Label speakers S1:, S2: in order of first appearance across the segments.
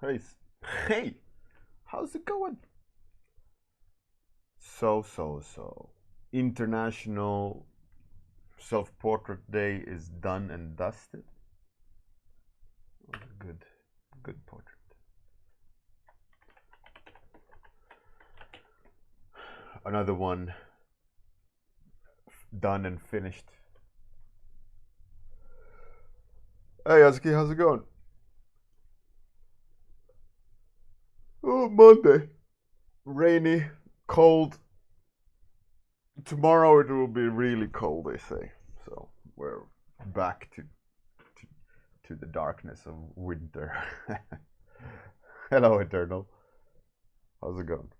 S1: Hey, hey, how's it going? So. International Self-Portrait Day is done and dusted. Oh, good portrait. Another one done and finished. Hey, Azuki, how's it going? Oh, Monday. Rainy, cold. Tomorrow it will be really cold, they say. So we're back to the darkness of winter. Hello, Eternal. How's it going?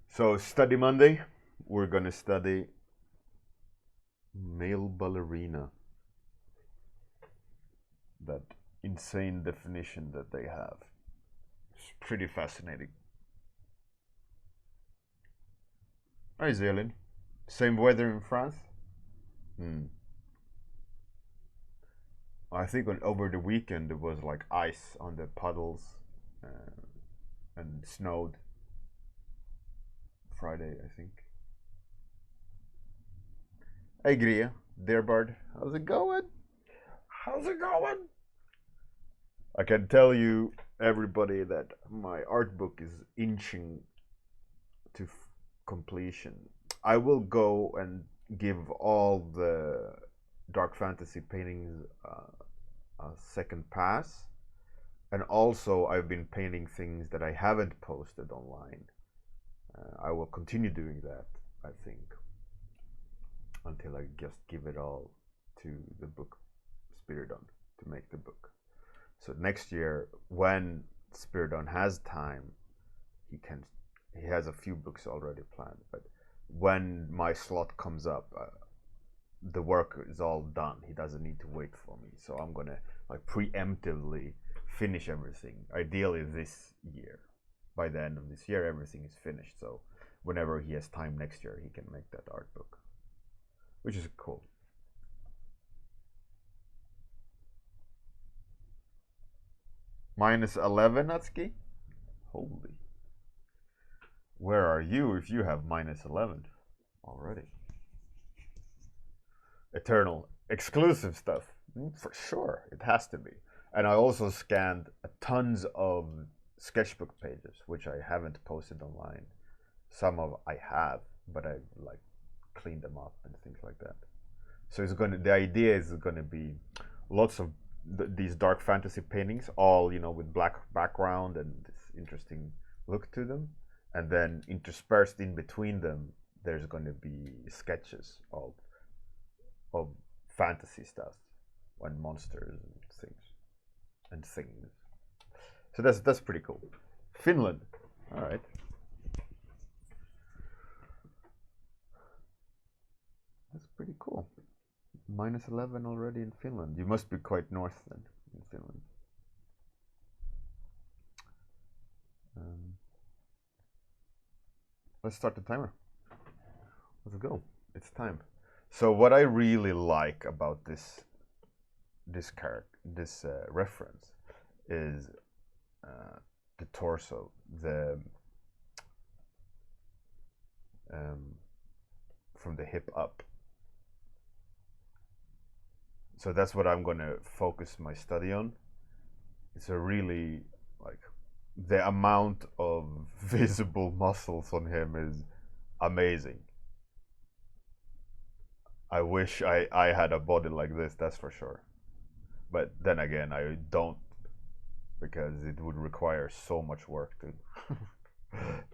S1: So, study Monday, we're gonna study male ballerina. That insane definition that they have. It's pretty fascinating. Hi, Zélin. Same weather in France? Hmm. I think over the weekend it was like ice on the puddles and snowed. Friday, I think. Hey, Gria, dear bird, how's it going? How's it going? I can tell you, everybody, that my art book is inching to completion. I will go and give all the dark fantasy paintings a second pass. And also, I've been painting things that I haven't posted online. I will continue doing that, I think, until I just give it all to the book Spiridon to make the book. So next year, when Spiridon has time, he has a few books already planned, but when my slot comes up, the work is all done. He doesn't need to wait for me. So I'm gonna like preemptively finish everything. Ideally this year. By the end of this year, everything is finished. So whenever he has time next year, he can make that art book, which is cool. Minus 11, Natsuki? Holy. Where are you if you have minus 11 already? Eternal. Exclusive stuff. For sure, it has to be. And I also scanned tons of sketchbook pages, which I haven't posted online. Some of I have, but I like cleaned them up and things like that. So the idea is gonna be lots of these dark fantasy paintings, all with black background and this interesting look to them, and then interspersed in between them, there's gonna be sketches of fantasy stuff and monsters and things. So that's pretty cool. Finland, all right. That's pretty cool. Minus 11 already in Finland. You must be quite north then in Finland. Let's start the timer. Let's go. It's time. So what I really like about this reference is the torso, the from the hip up. So that's what I'm gonna focus my study on. It's a really like the amount of visible muscles on him is amazing. I wish I had a body like this, that's for sure. But then again, I don't, because it would require so much work to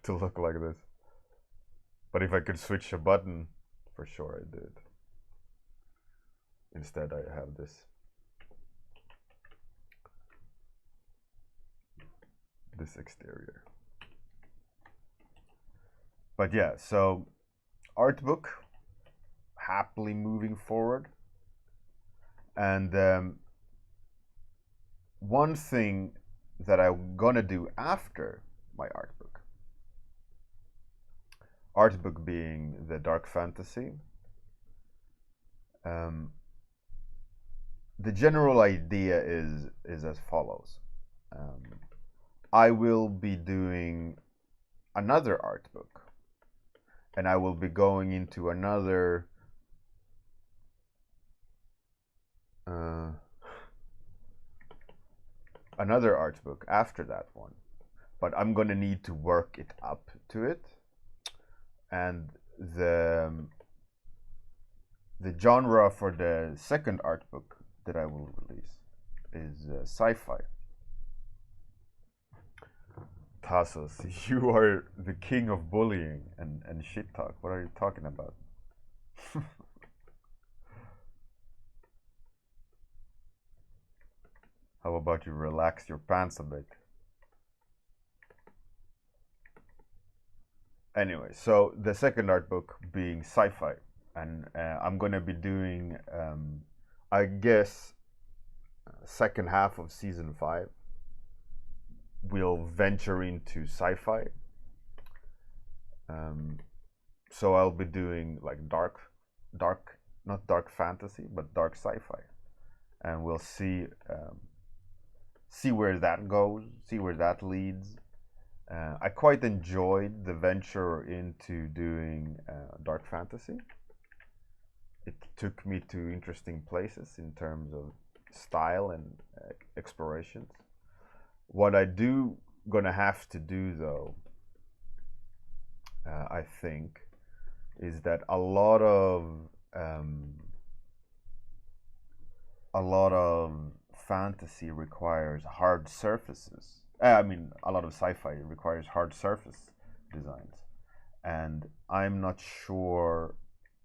S1: to look like this. But if I could switch a button, for sure I did. Instead, I have this exterior. But yeah, so art book, happily moving forward. And one thing that I'm gonna do after my art book being the dark fantasy, the general idea is as follows. I will be doing another art book, and I will be going into another another art book after that one, but I'm gonna need to work it up to it. And the genre for the second art book that I will release is sci-fi. Tassos, you are the king of bullying and shit talk. What are you talking about? How about you relax your pants a bit? Anyway, so the second art book being sci-fi, and I'm gonna be doing, I guess, second half of season 5. We'll venture into sci-fi. So I'll be doing like not dark fantasy, but dark sci-fi, and we'll see where that goes, see where that leads. I quite enjoyed the venture into doing dark fantasy. It took me to interesting places in terms of style and explorations. What I do gonna have to do though, I think, is that a lot of fantasy requires hard surfaces. I mean, a lot of sci-fi requires hard surface designs, and I'm not sure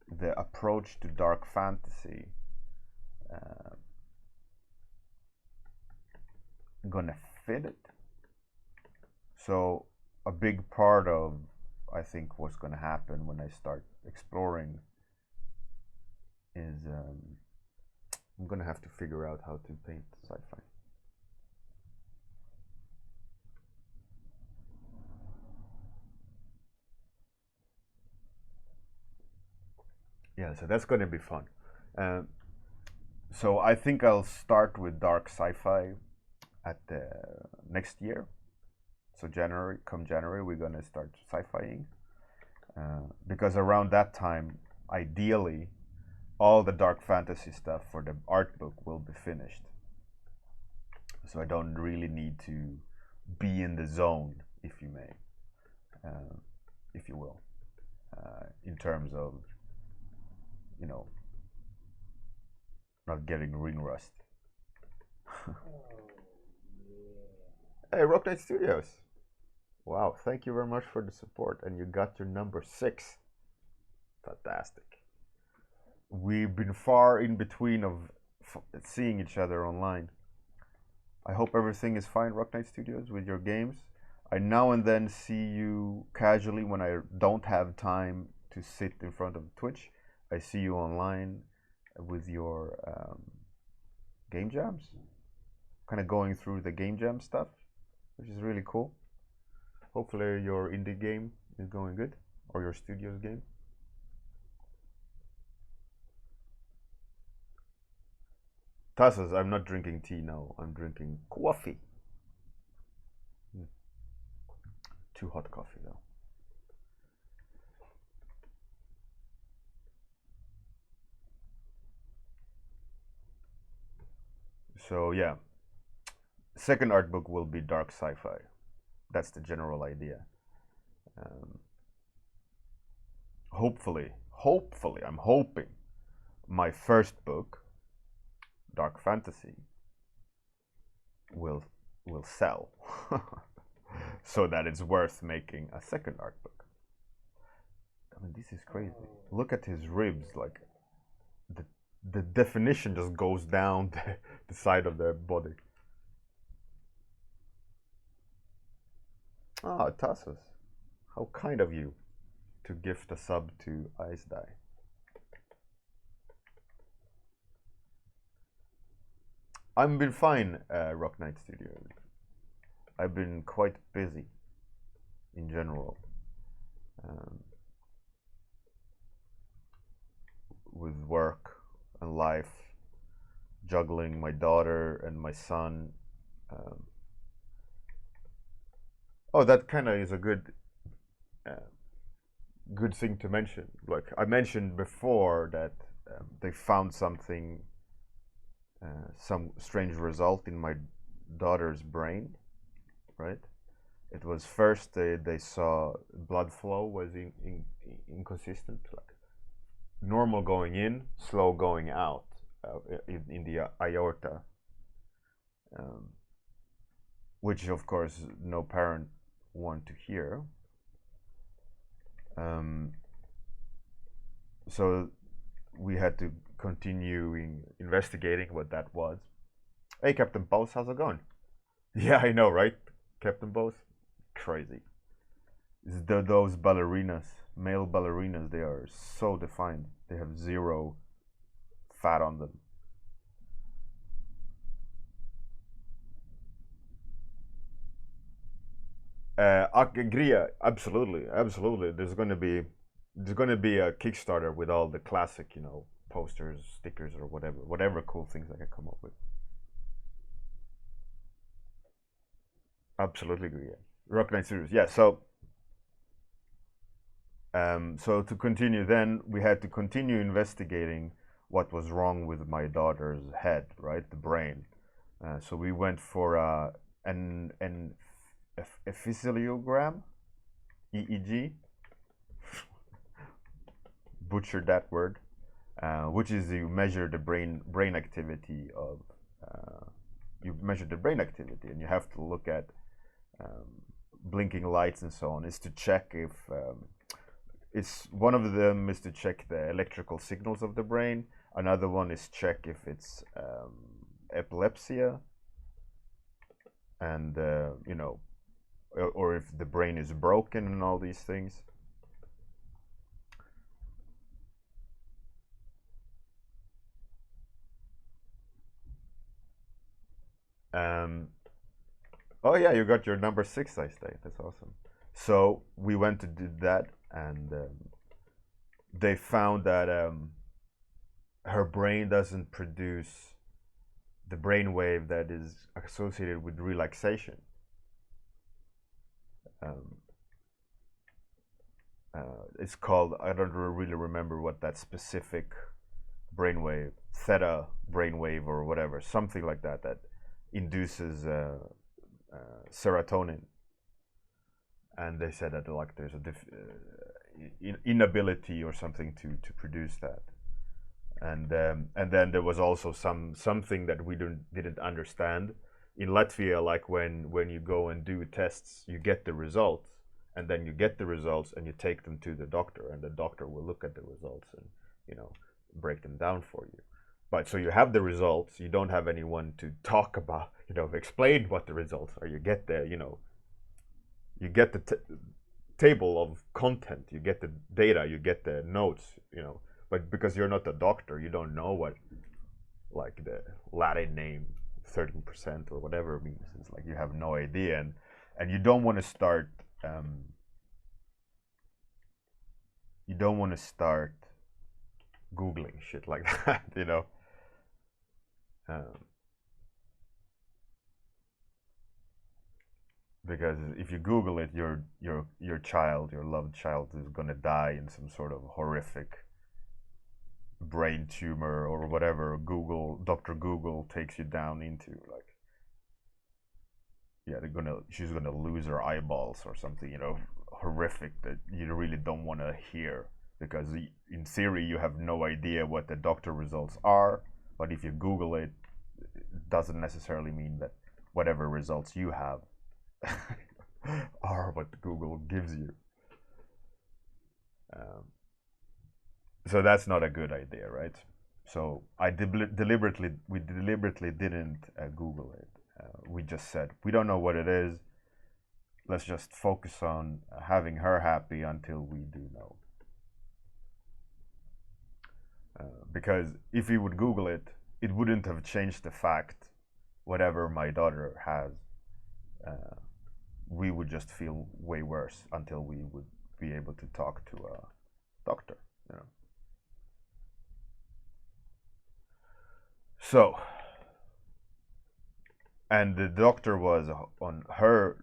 S1: the approach to dark fantasy gonna fit it. So a big part of, I think, what's gonna happen when I start exploring is I'm gonna have to figure out how to paint sci-fi. Yeah, so that's gonna be fun. So I think I'll start with dark sci-fi at the next year. So come January, we're gonna start sci-fiing, because around that time, ideally, all the dark fantasy stuff for the art book will be finished. So I don't really need to be in the zone, if you may, if you will, in terms of, you know, not getting ring rust. Hey, Rock Knight Studios. Wow, thank you very much for the support, and you got your number 6. Fantastic. We've been far in between of seeing each other online. I hope everything is fine, Rock Knight Studios, with your games. I now and then see you casually when I don't have time to sit in front of Twitch. I see you online with your game jams, kind of going through the game jam stuff, which is really cool. Hopefully your indie game is going good, or your studio's game. Tassos, I'm not drinking tea now. I'm drinking coffee. Too hot coffee though. So yeah, second art book will be dark sci-fi. That's the general idea. Hopefully, I'm hoping my first book, dark fantasy, will sell, so that it's worth making a second art book. I mean, this is crazy. Look at his ribs, like the definition just goes down the side of the body. Ah, Tassos, how kind of you to gift a sub to Ice Die. I've been fine, Rock Knight Studios. I've been quite busy in general, with work and life, juggling my daughter and my son. Oh, that kind of is a good thing to mention. Like I mentioned before that they found something, some strange result in my daughter's brain, right? It was first they saw blood flow was inconsistent, like normal going in, slow going out in the aorta, which of course no parent want to hear. So we had to continue investigating what that was. Hey, Captain Bose, how's it going? Yeah, I know, right, Captain Bose? Crazy. Those ballerinas, male ballerinas, they are so defined. They have zero fat on them. Gria, absolutely, absolutely. There's going to be a Kickstarter with all the classic, posters, stickers, or whatever cool things I can come up with. Absolutely, Gria. Rock Knight series, yeah. So to continue, then we had to continue investigating what was wrong with my daughter's head, right, the brain. So we went for an epitheliogram, EEG, butchered that word, which is you measure the brain activity of you measure the brain activity, and you have to look at blinking lights and so on. Is to check if it's one of them is to check the electrical signals of the brain. Another one is check if it's epilepsy, and or if the brain is broken and all these things. Oh yeah, you got your number 6 I stay. That's awesome. So we went to do that, and they found that her brain doesn't produce the brain wave that is associated with relaxation. It's called, I don't really remember what that specific brainwave, theta brainwave or whatever, something like that, that induces serotonin. And they said that like there's a inability or something to produce that. And then there was also something that we didn't understand in Latvia. Like when you go and do tests, you get the results, and then you get the results and you take them to the doctor, and the doctor will look at the results and break them down for you. But so you have the results, you don't have anyone to talk about, explain what the results are. You get the you get the table of content, you get the data, you get the notes, but because you're not a doctor, you don't know what like the Latin name 13% or whatever it means. It's like you have no idea, and you don't want to start Googling shit like that, because if you Google it, your child, your loved child, is gonna die in some sort of horrific brain tumor or whatever Dr. Google takes you down into. Like, yeah, she's gonna lose her eyeballs or something, horrific that you really don't want to hear, because in theory you have no idea what the doctor results are, but if you Google it, it doesn't necessarily mean that whatever results you have are what Google gives you. So that's not a good idea, right? So we deliberately didn't Google it. We just said we don't know what it is. Let's just focus on having her happy until we do know. Because if we would Google it, it wouldn't have changed the fact whatever my daughter has. We would just feel way worse until we would be able to talk to a doctor. So and the doctor was on her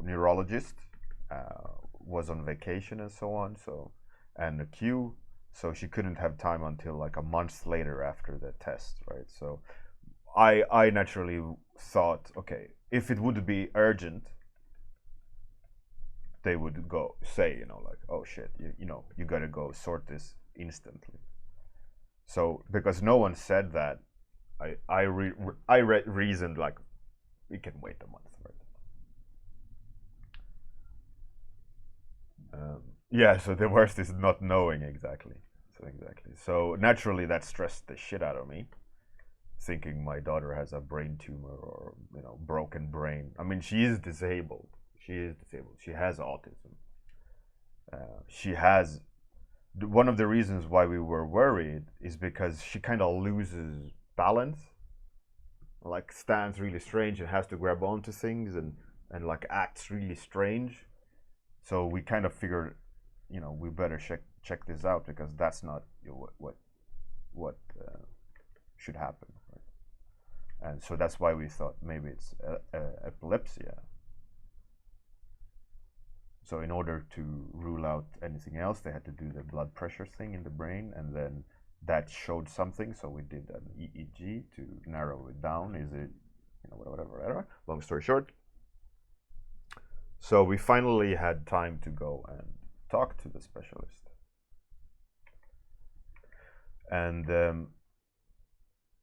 S1: neurologist was on vacation and so on. So and the queue, so she couldn't have time until like a month later after the test, right? So I naturally thought, okay, if it would be urgent, they would go say, you know, like, oh shit, you know, you gotta go sort this instantly. So because no one said that, I reasoned like we can wait a month, right? Yeah. So the worst is not knowing exactly. So naturally, that stressed the shit out of me, thinking my daughter has a brain tumor or, you know, broken brain. I mean, she is disabled. She has autism. She has one of the reasons why we were worried is because she kind of loses balance, like stands really strange and has to grab onto things and like acts really strange. So we kind of figured, you know, we better check this out because that's not, you know, what should happen, right? And so that's why we thought maybe it's epilepsy. So in order to rule out anything else, they had to do the blood pressure thing in the brain, and then that showed something. So we did an EEG to narrow it down. Is it, you know, whatever. Long story short. So we finally had time to go and talk to the specialist, and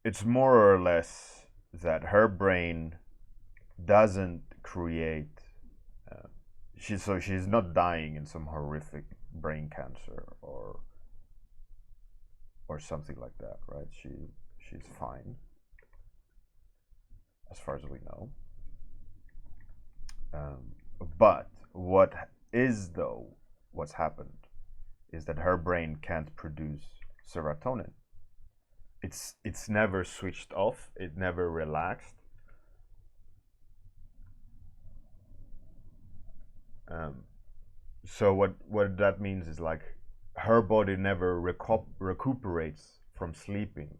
S1: it's more or less that her brain doesn't create. She's not dying in some horrific brain cancer or something like that, right? She's fine as far as we know. But what's happened is that her brain can't produce serotonin. It's never switched off. It never relaxed. So what that means is like her body never recuperates from sleeping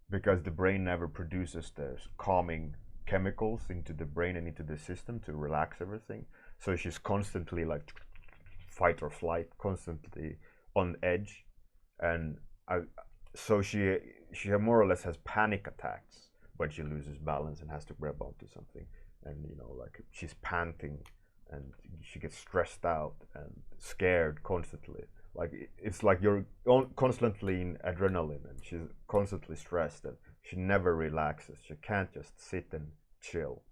S1: because the brain never produces the calming chemicals into the brain and into the system to relax everything. So she's constantly like fight or flight, constantly on edge, and so she more or less has panic attacks when she loses balance and has to grab onto something, and you know, like she's panting and she gets stressed out and scared constantly. Like it's like you're constantly in adrenaline, and she's constantly stressed, and she never relaxes. She can't just sit and chill.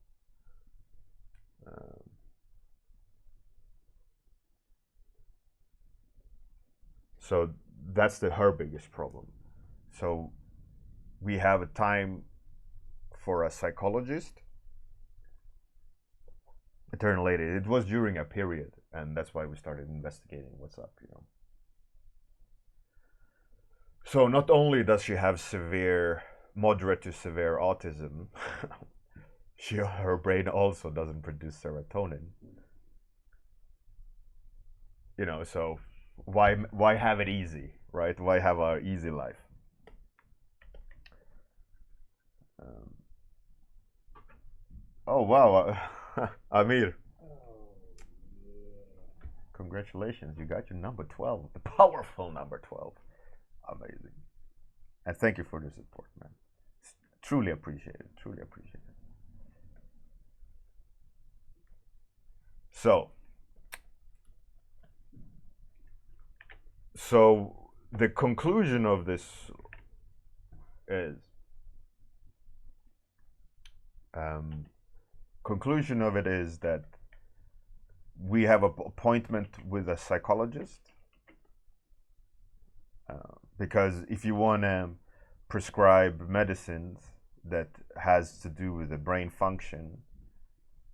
S1: So that's her biggest problem. So we have a time for a psychologist. It turned later. It was during a period, and that's why we started investigating what's up, you know. So not only does she have moderate to severe autism, her brain also doesn't produce serotonin. You know, so why have it easy, right? Why have an easy life? Oh wow, Amir. Congratulations, you got your number 12, the powerful number 12. Amazing. And thank you for the support, man. It's truly appreciate it. Truly appreciate it. So the conclusion of this is that we have an appointment with a psychologist because if you want to prescribe medicines that has to do with the brain function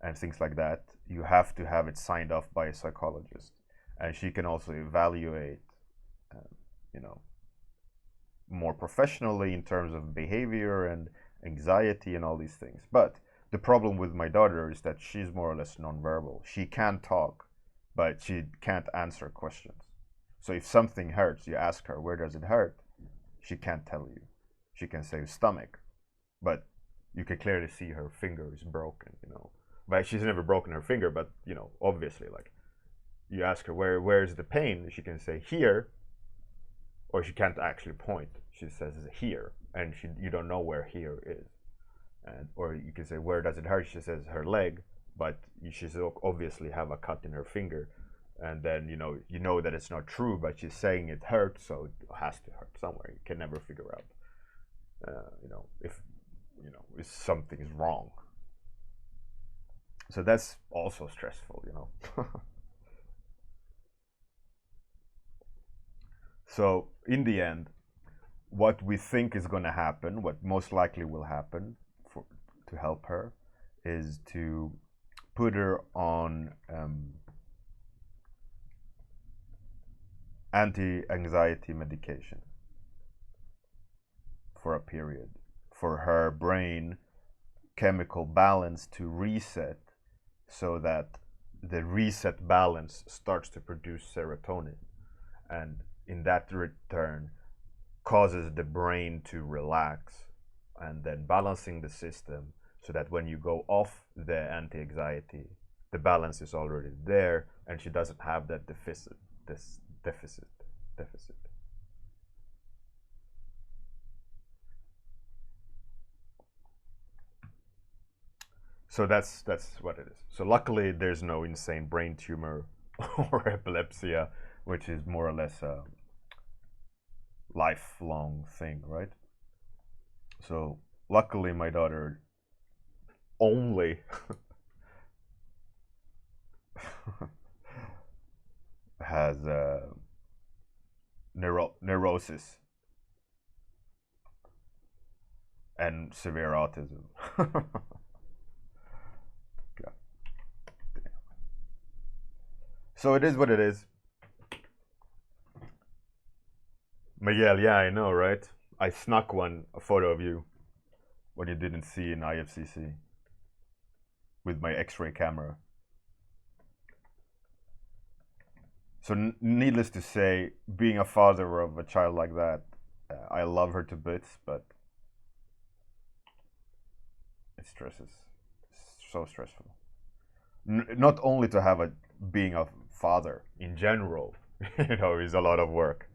S1: and things like that, you have to have it signed off by a psychologist, and she can also evaluate, you know, more professionally in terms of behavior and anxiety and all these things. But the problem with my daughter is that she's more or less nonverbal. She can talk, but she can't answer questions. So if something hurts, you ask her, where does it hurt? She can't tell you. She can say stomach, but you can clearly see her finger is broken, but she's never broken her finger, but obviously, like, you ask her where's the pain, she can say here, or she can't actually point, she says here, and you don't know where here is. Or you can say, where does it hurt, she says her leg, but she obviously have a cut in her finger, and then you know that it's not true, but she's saying it hurts, so it has to hurt somewhere. You can never figure out if something's wrong. So that's also stressful. So in the end, what we think is going to happen, what most likely will happen to help her, is to put her on anti-anxiety medication for a period, for her brain chemical balance to reset, so that the reset balance starts to produce serotonin, and in that return causes the brain to relax, and then balancing the system so that when you go off the anti-anxiety, the balance is already there and she doesn't have that deficit. So that's what it is. So luckily there's no insane brain tumor or epilepsy, which is more or less a lifelong thing, right? So luckily my daughter only has neurosis and severe autism. Yeah. So it is what it is. Miguel, yeah, I know, right? I snuck a photo of you when you didn't see in IFCC with my X-ray camera. So needless to say, being a father of a child like that, I love her to bits, but it stresses. It's so stressful. Not only to have being a father in general, is a lot of work.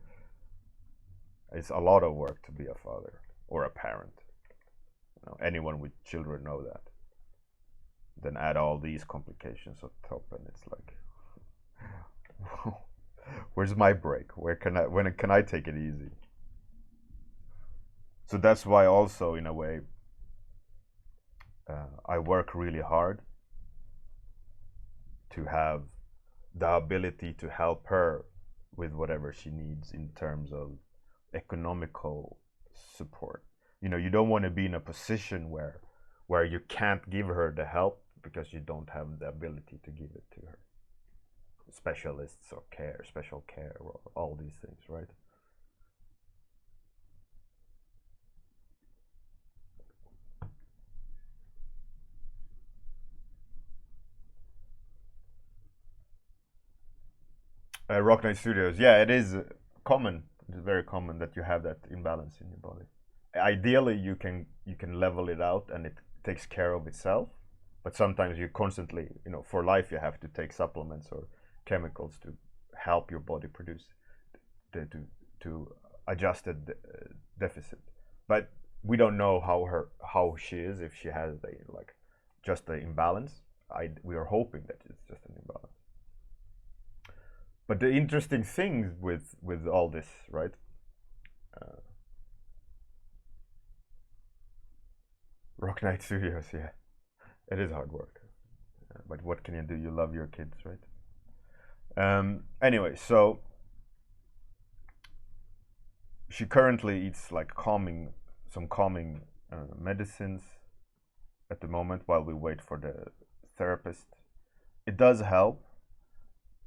S1: It's a lot of work to be a father or a parent. Anyone with children know that. Then add all these complications on top, and it's like, where's my break? When can I take it easy? So that's why also, in a way, I work really hard to have the ability to help her with whatever she needs in terms of economical support. You don't want to be in a position where you can't give her the help because you don't have the ability to give it to her. Specialists or special care, or all these things, right? Rock Night Studios, yeah, it is common. It's very common that you have that imbalance in your body. Ideally, you can level it out and it takes care of itself. But sometimes you constantly, for life, you have to take supplements or chemicals to help your body produce to adjust the deficit. But we don't know how she is, if she has just the imbalance. We are hoping that it's just an imbalance. But the interesting thing with all this, right? Rock Night Studios, yeah, it is hard work. But what can you do? You love your kids, right? Anyway, so she currently eats some calming medicines at the moment while we wait for the therapist. It does help.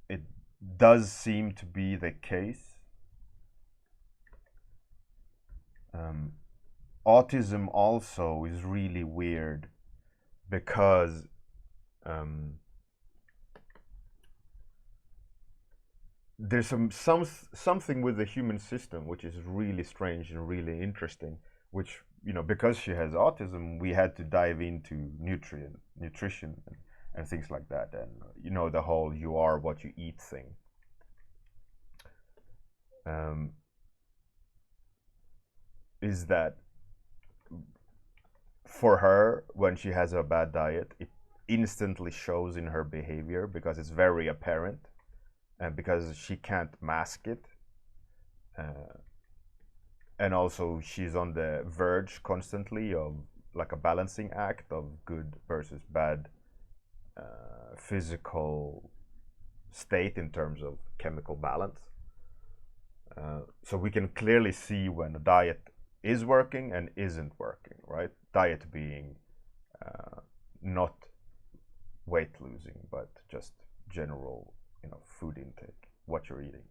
S1: It does seem to be the case. Autism also is really weird because there's something with the human system which is really strange and really interesting, which because she has autism, we had to dive into nutrition and things like that, and the whole "you are what you eat" thing. Is that for her, when she has a bad diet, it instantly shows in her behavior because it's very apparent, and because she can't mask it. And also she's on the verge constantly of like a balancing act of good versus bad physical state in terms of chemical balance. So we can clearly see when a diet is working and isn't working, right? Diet being not weight losing, but just general, food intake, what you're eating.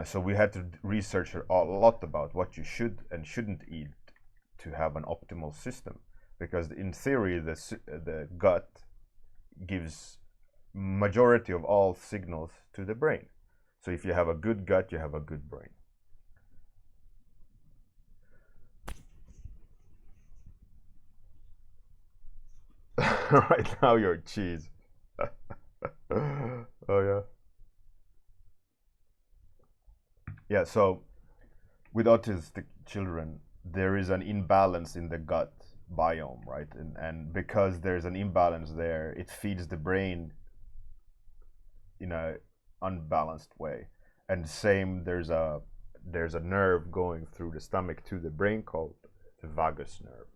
S1: So we had to research a lot about what you should and shouldn't eat to have an optimal system, because in theory the gut gives majority of all signals to the brain. So if you have a good gut, you have a good brain. Right now you're cheese. Oh yeah. Yeah, so with autistic children, there is an imbalance in the gut biome, right? And because there's an imbalance there, it feeds the brain in a unbalanced way. And same, there's a nerve going through the stomach to the brain called the vagus nerve,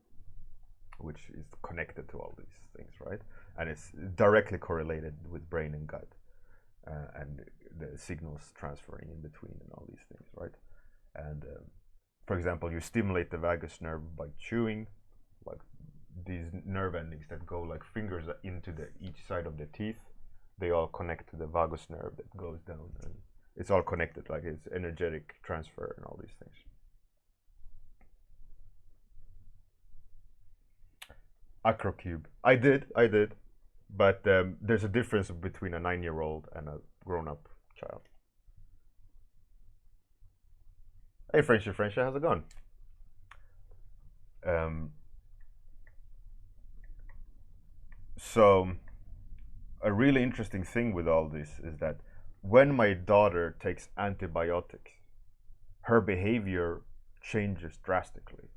S1: which is connected to all these things, right? And it's directly correlated with brain and gut, and the signals transferring in between and all these things, right? And for example, you stimulate the vagus nerve by chewing, like these nerve endings that go like fingers into each side of the teeth. They all connect to the vagus nerve that goes down, and it's all connected, like it's energetic transfer and all these things. Acrocube. I did, but there's a difference between a 9-year-old and a grown-up child. Hey, Frenchy, how's it going? So, a really interesting thing with all this is that when my daughter takes antibiotics, her behavior changes drastically,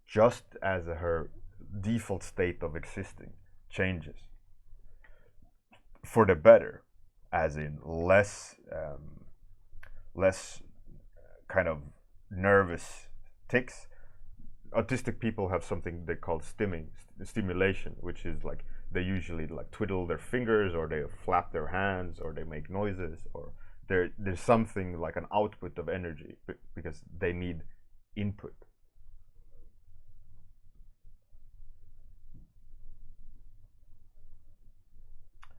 S1: just as her default state of existing changes for the better, as in less kind of nervous tics. Autistic people have something they call stimulation, which is like they usually like twiddle their fingers, or they flap their hands, or they make noises, or there's something like an output of energy because they need input.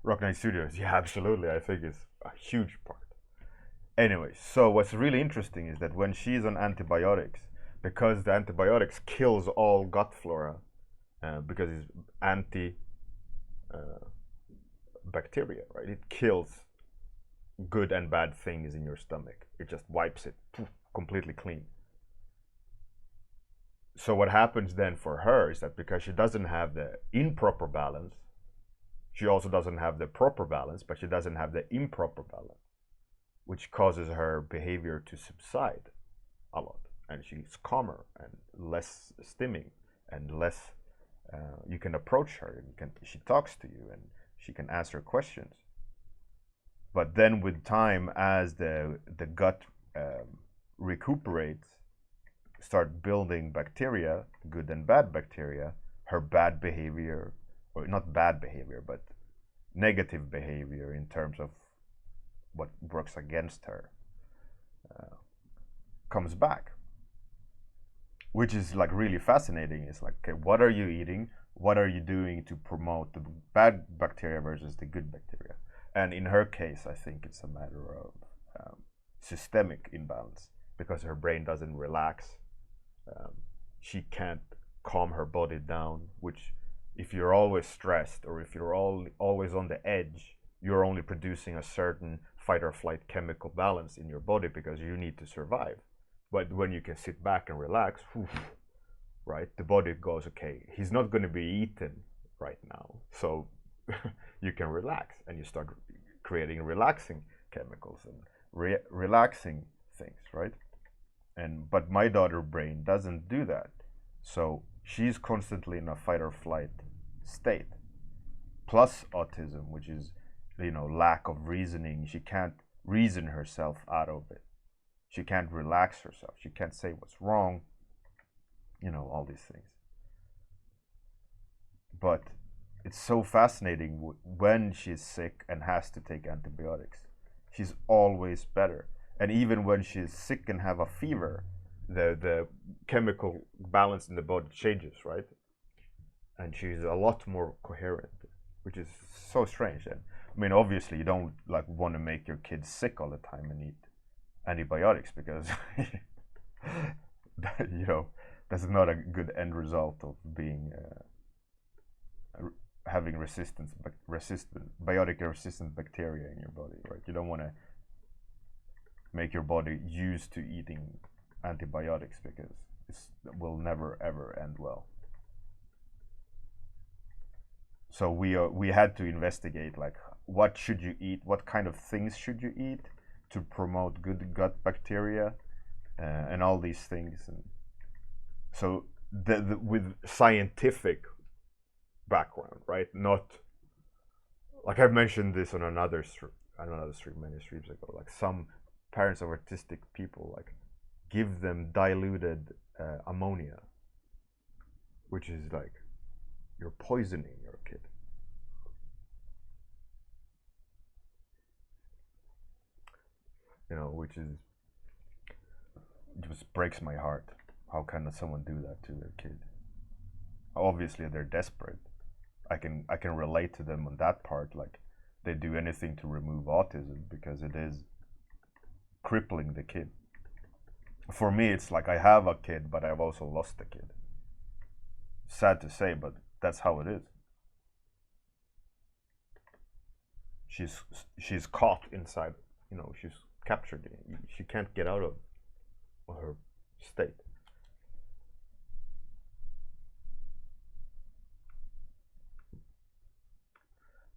S1: Rock Knight Studios, yeah, absolutely. I think it's a huge part. Anyway, so what's really interesting is that when she's on antibiotics, because the antibiotics kills all gut flora, because it's bacteria, right? It kills good and bad things in your stomach. It just wipes it completely clean. So what happens then for her is that because she doesn't have the improper balance, she also doesn't have the proper balance, but she doesn't have the improper balance, which causes her behavior to subside a lot. And she's calmer and less stimming and less, you can approach her, she talks to you and she can answer questions. But then with time, as the gut recuperates, start building bacteria, good and bad bacteria, her bad behavior, or not bad behavior, but negative behavior in terms of what works against her, comes back, which is like really fascinating. It's like, okay, what are you eating? What are you doing to promote the bad bacteria versus the good bacteria? And in her case, I think it's a matter of systemic imbalance, because her brain doesn't relax. She can't calm her body down, which if you're always stressed, or if you're always on the edge, you're only producing a certain fight or flight chemical balance in your body because you need to survive. But when you can sit back and relax, right? The body goes, okay, he's not going to be eaten right now, so you can relax, and you start creating relaxing chemicals and relaxing things, right? And but my daughter brain doesn't do that, so she's constantly in a fight or flight state, plus autism, which is, you know, lack of reasoning. She can't reason herself out of it. She can't relax herself. She can't say what's wrong, you know, all these things. But it's so fascinating when she's sick and has to take antibiotics. She's always better. And even when she's sick and have a fever, the chemical balance in the body changes, right? And she's a lot more coherent, which is so strange. And I mean, obviously, you don't like want to make your kids sick all the time and eat antibiotics, because that, you know, that's not a good end result of being having biotic resistant bacteria in your body, right? You don't want to make your body used to eating antibiotics, because it will never ever end well. So we had to investigate, like, what should you eat, what kind of things should you eat to promote good gut bacteria, and all these things. And so with scientific background, right? Not like I've mentioned this on another stream many streams ago. Like, some parents of autistic people, like, give them diluted ammonia, which is like, you're poisoning your kid. You know, which is, just breaks my heart. How can someone do that to their kid? Obviously, they're desperate. I can relate to them on that part. Like, they do anything to remove autism because it is crippling the kid. For me, it's like, I have a kid, but I've also lost a kid. Sad to say, but that's how it is. She's caught inside, you know, she's captured. She can't get out of her state.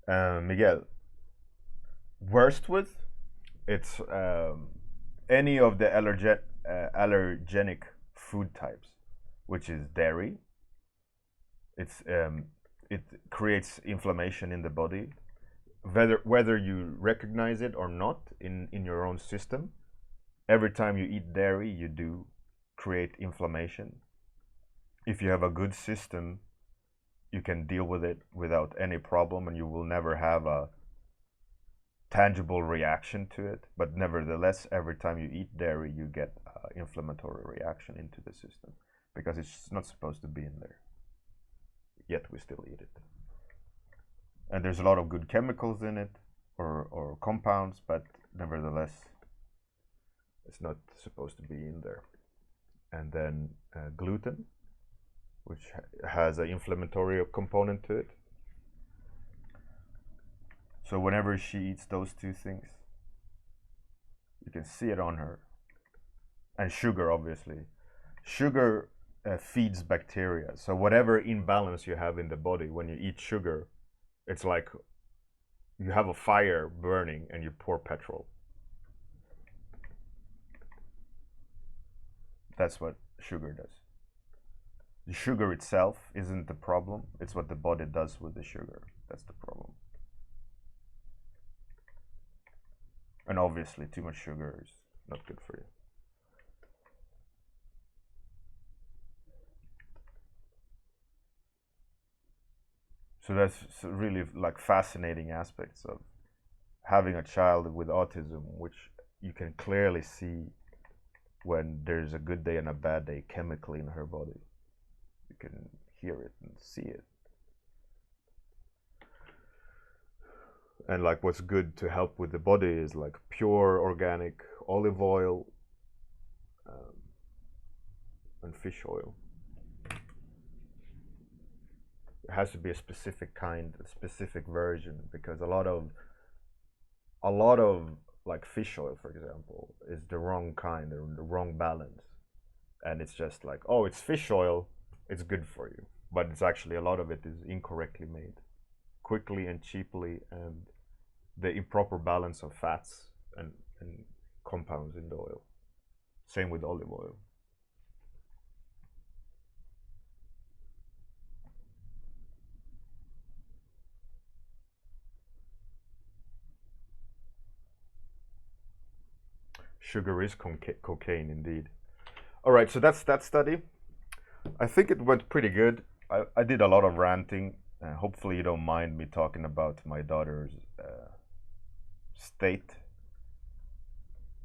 S1: Miguel, worst with, it's any of the allergenic food types, which is dairy. It creates inflammation in the body, whether you recognize it or not in your own system. Every time you eat dairy, you do create inflammation. If you have a good system, you can deal with it without any problem, and you will never have a tangible reaction to it. But nevertheless, every time you eat dairy, you get an inflammatory reaction into the system, because it's not supposed to be in there, yet we still eat it. And there's a lot of good chemicals in it, or compounds, but nevertheless, it's not supposed to be in there. And then gluten, which has an inflammatory component to it. So whenever she eats those two things, you can see it on her. And sugar, obviously. Sugar feeds bacteria. So whatever imbalance you have in the body, when you eat sugar, it's like you have a fire burning and you pour petrol. That's what sugar does. The sugar itself isn't the problem, it's what the body does with the sugar. That's the problem. And obviously, too much sugar is not good for you. So that's really like fascinating aspects of having a child with autism, which you can clearly see when there's a good day and a bad day chemically in her body. You can hear it and see it. And like, what's good to help with the body is like pure organic olive oil and fish oil. It has to be a specific kind, a specific version, because a lot of like fish oil, for example, is the wrong kind, or the wrong balance. And it's just like, oh, it's fish oil, it's good for you, but it's actually a lot of it is incorrectly made, quickly and cheaply, and the improper balance of fats and compounds in the oil. Same with olive oil. Sugar is cocaine indeed. All right, so that's that study. I think it went pretty good. I did a lot of ranting. Hopefully, you don't mind me talking about my daughter's state.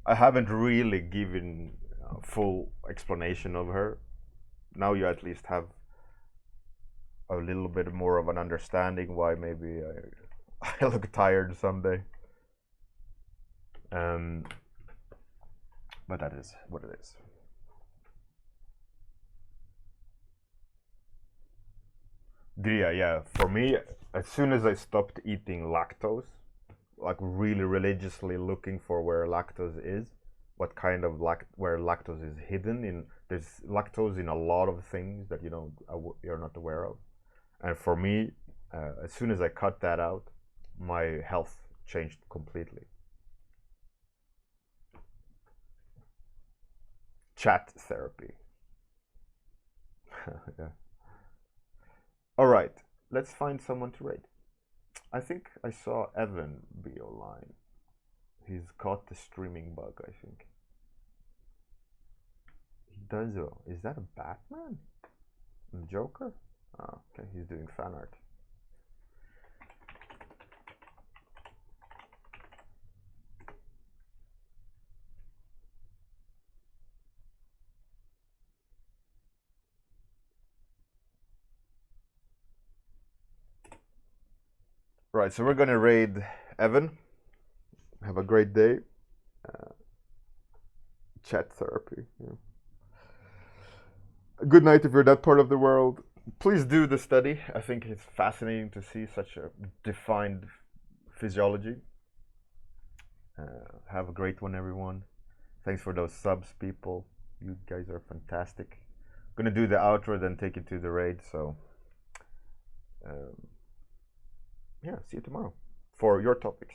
S1: I haven't really given a full explanation of her. Now you at least have a little bit more of an understanding why maybe I look tired someday. But that is what it is. Gria, yeah. For me, as soon as I stopped eating lactose, like really religiously looking for where lactose is, what kind of where lactose is hidden in. There's lactose in a lot of things that you're not aware of, and for me, as soon as I cut that out, my health changed completely. Chat therapy. Yeah. All right, let's find someone to rate. I think I saw Evan be online. He's caught the streaming bug, I think. He does though. Is that a Batman? The Joker? Oh, okay, he's doing fan art. Right, so we're gonna raid Evan. Have a great day. Chat therapy. Yeah. Good night if you're that part of the world. Please do the study. I think it's fascinating to see such a defined physiology. Have a great one, everyone. Thanks for those subs, people. You guys are fantastic. I'm gonna do the outro, then take it to the raid. So, yeah, see you tomorrow for your topics.